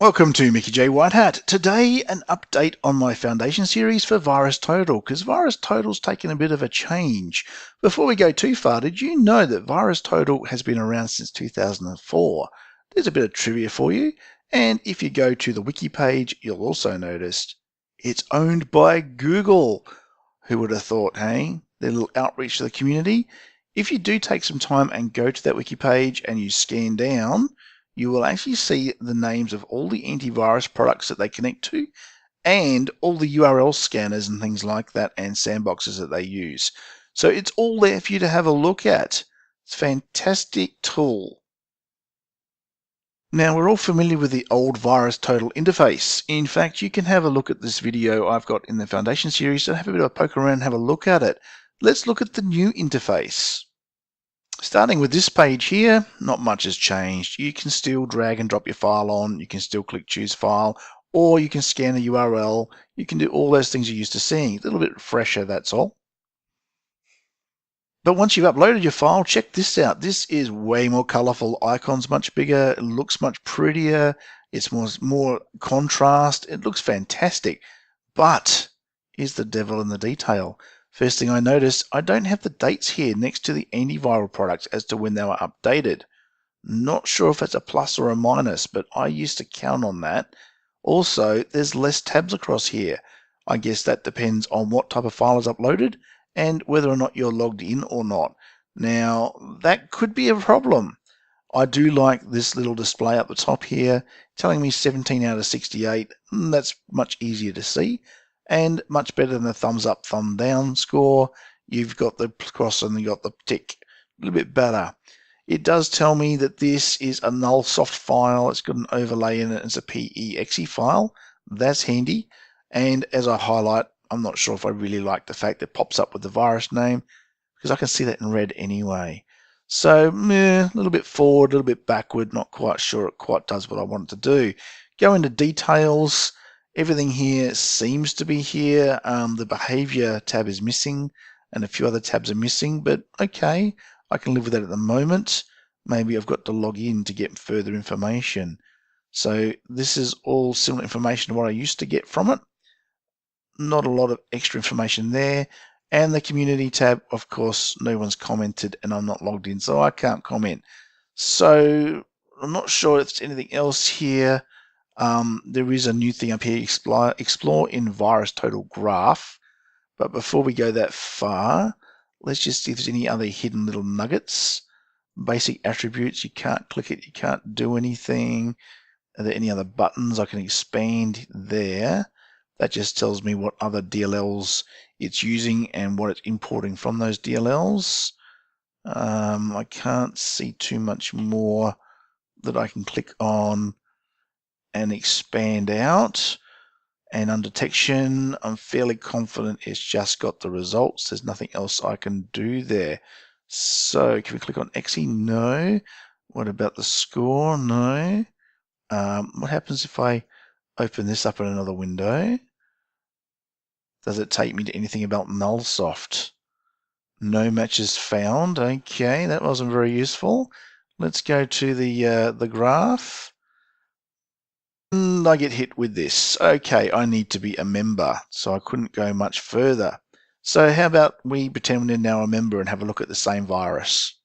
Welcome to Mickey J. Whitehat. Today, an update on my foundation series for Virustotal, because Virustotal's taken a bit of a change. Before we go too far, did you know that Virustotal has been around since 2004? There's a bit of trivia for you, and if you go to the wiki page, you'll also notice it's owned by Google. Who would have thought, hey? Their little outreach to the community. If you do take some time and go to that wiki page and you scan down, you will actually see the names of all the antivirus products that they connect to and all the URL scanners and things like that and sandboxes that they use. So it's all there for you to have a look at. It's a fantastic tool. Now, we're all familiar with the old Virustotal interface. In fact, you can have a look at this video I've got in the Foundation series and have a bit of a poke around and have a look at it. Let's look at the new interface. Starting with this page here, not much has changed. You can still drag and drop your file on, you can still click choose file, or you can scan a URL. You can do all those things you're used to seeing. A little bit fresher, that's all. But once you've uploaded your file, check this out. This is way more colorful. Icons much bigger, it looks much prettier, it's more contrast. It looks fantastic. But here's the devil in the detail. First thing I noticed, I don't have the dates here next to the antiviral products as to when they were updated. Not sure if it's a plus or a minus, but I used to count on that. Also, there's less tabs across here. I guess that depends on what type of file is uploaded and whether or not you're logged in or not. Now, that could be a problem. I do like this little display up the top here, telling me 17 out of 68. That's much easier to see and much better than the thumbs up, thumb down score. You've got the cross and you've got the tick. A little bit better. It does tell me that this is a null soft file. It's got an overlay in it. It's a PEXE file. That's handy. And as I highlight, I'm not sure if I really like the fact that it pops up with the virus name, because I can see that in red anyway. So, a little bit forward, a little bit backward, not quite sure it quite does what I want it to do. Go into details. Everything here seems to be here. The behavior tab is missing and a few other tabs are missing, but okay, I can live with that at the moment. Maybe I've got to log in to get further information. So this is all similar information to what I used to get from it. Not a lot of extra information there. And the community tab, of course, no one's commented and I'm not logged in, so I can't comment. So I'm not sure if there's anything else here. There is a new thing up here, explore in Virustotal graph. But before we go that far, let's just see if there's any other hidden little nuggets. Basic attributes, you can't click it, you can't do anything. Are there any other buttons I can expand there? That just tells me what other DLLs it's using and what it's importing from those DLLs. I can't see too much more that I can click on and expand out. And on detection, I'm fairly confident it's just got the results. There's nothing else I can do there. So can we click on EXE? No. What about the score? No. What happens if I open this up in another window? Does it take me to anything about nullsoft? No matches found. Okay, that wasn't very useful. Let's go to the graph. And I get hit with this. Okay, I need to be a member, so I couldn't go much further. So how about we pretend we're now a member and have a look at the same virus?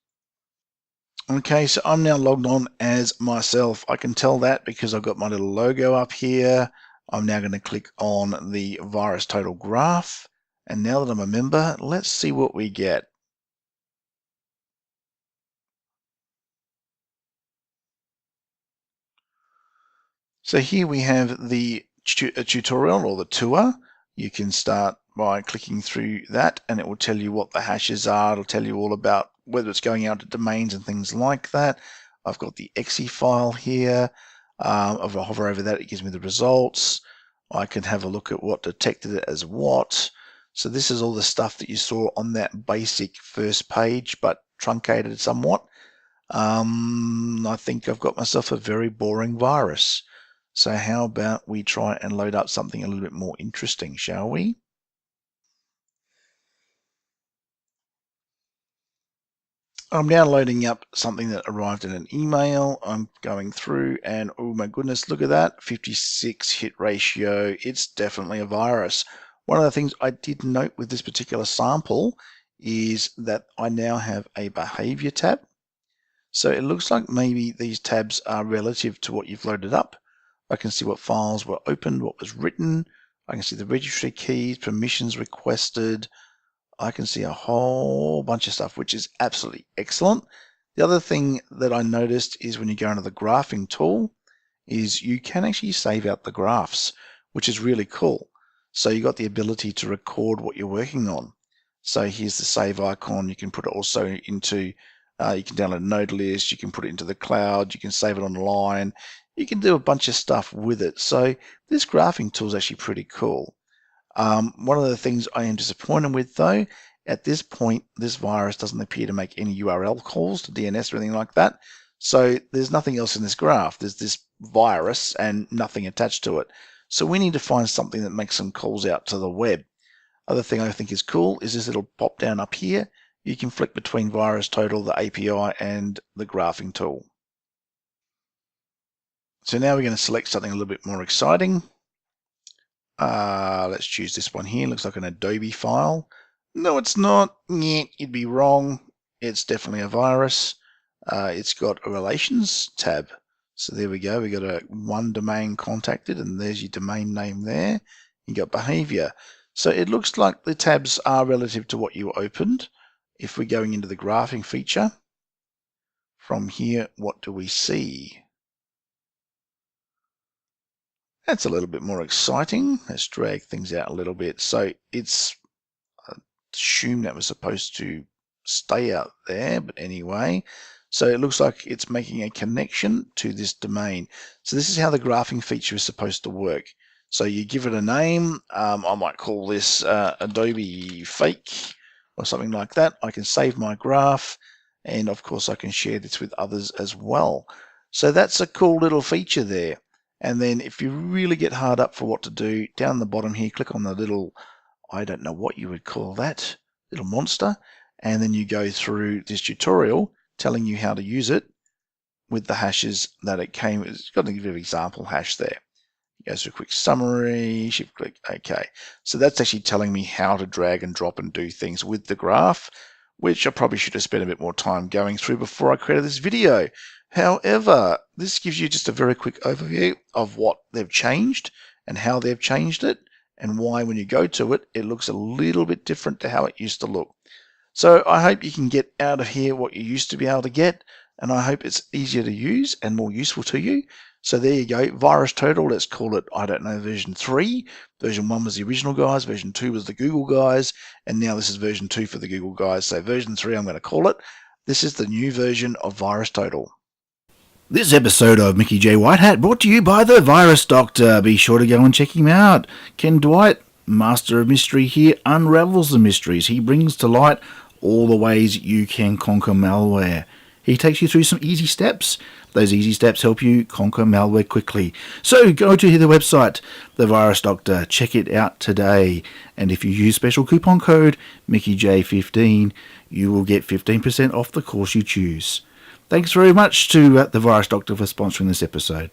Okay, so I'm now logged on as myself. I can tell that because I've got my little logo up here. I'm now going to click on the Virustotal graph. And now that I'm a member, let's see what we get. So here we have the tutorial or the tour. You can start by clicking through that and it will tell you what the hashes are. It'll tell you all about whether it's going out to domains and things like that. I've got the exe file here. If I hover over that, it gives me the results. I can have a look at what detected it as what. So this is all the stuff that you saw on that basic first page, but truncated somewhat. I think I've got myself a very boring virus. So how about we try and load up something a little bit more interesting, shall we? I'm now loading up something that arrived in an email. I'm going through and oh my goodness, look at that, 56 hit ratio. It's definitely a virus. One of the things I did note with this particular sample is that I now have a behavior tab. So it looks like maybe these tabs are relative to what you've loaded up. I can see what files were opened, what was written. I can see the registry keys, permissions requested. I can see a whole bunch of stuff, which is absolutely excellent. The other thing that I noticed is when you go into the graphing tool is you can actually save out the graphs, which is really cool. So you got the ability to record what you're working on. So here's the save icon. You can put it also into, you can download a node list, you can put it into the cloud, you can save it online, you can do a bunch of stuff with it. So this graphing tool is actually pretty cool. One of the things I am disappointed with, though, at this point, this virus doesn't appear to make any URL calls to DNS or anything like that. So there's nothing else in this graph. There's this virus and nothing attached to it. So we need to find something that makes some calls out to the web. Other thing I think is cool is this little pop down up here. You can flick between Virustotal, the API, and the graphing tool. So now we're going to select something a little bit more exciting. Let's choose this one here. Looks like an Adobe file. No, it's not. You'd be wrong. It's definitely a virus. It's got a relations tab. So there we go. We got a one domain contacted, and there's your domain name there. You got behavior. So it looks like the tabs are relative to what you opened. If we're going into the graphing feature, from here, what do we see? That's a little bit more exciting. Let's drag things out a little bit. So it's assumed that was supposed to stay out there, but anyway. So it looks like it's making a connection to this domain. So this is how the graphing feature is supposed to work. So you give it a name. I might call this Adobe Fake or something like that. I can save my graph, and of course I can share this with others as well. So that's a cool little feature there. And then if you really get hard up for what to do, down the bottom here, click on the little, I don't know what you would call that, little monster, and then you go through this tutorial telling you how to use it with the hashes that it came. It's got a bit of example hash there. It goes through a quick summary, shift click, okay. So that's actually telling me how to drag and drop and do things with the graph, which I probably should have spent a bit more time going through before I created this video. However, this gives you just a very quick overview of what they've changed and how they've changed it, and why when you go to it, it looks a little bit different to how it used to look. So I hope you can get out of here what you used to be able to get, and I hope it's easier to use and more useful to you. So there you go, Virustotal, let's call it, I don't know, version 3. Version 1 was the original guys, version 2 was the Google guys, and now this is version 2 for the Google guys. So version 3 I'm going to call it. This is the new version of Virustotal. This episode of Mickey J. Whitehat brought to you by the Virus Doctor. Be sure to go and check him out. Ken Dwight, Master of Mystery here, unravels the mysteries. He brings to light all the ways you can conquer malware. He takes you through some easy steps. Those easy steps help you conquer malware quickly. So go to the website, The Virus Doctor. Check it out today. And if you use special coupon code MickeyJ15, you will get 15% off the course you choose. Thanks very much to The Virus Doctor for sponsoring this episode.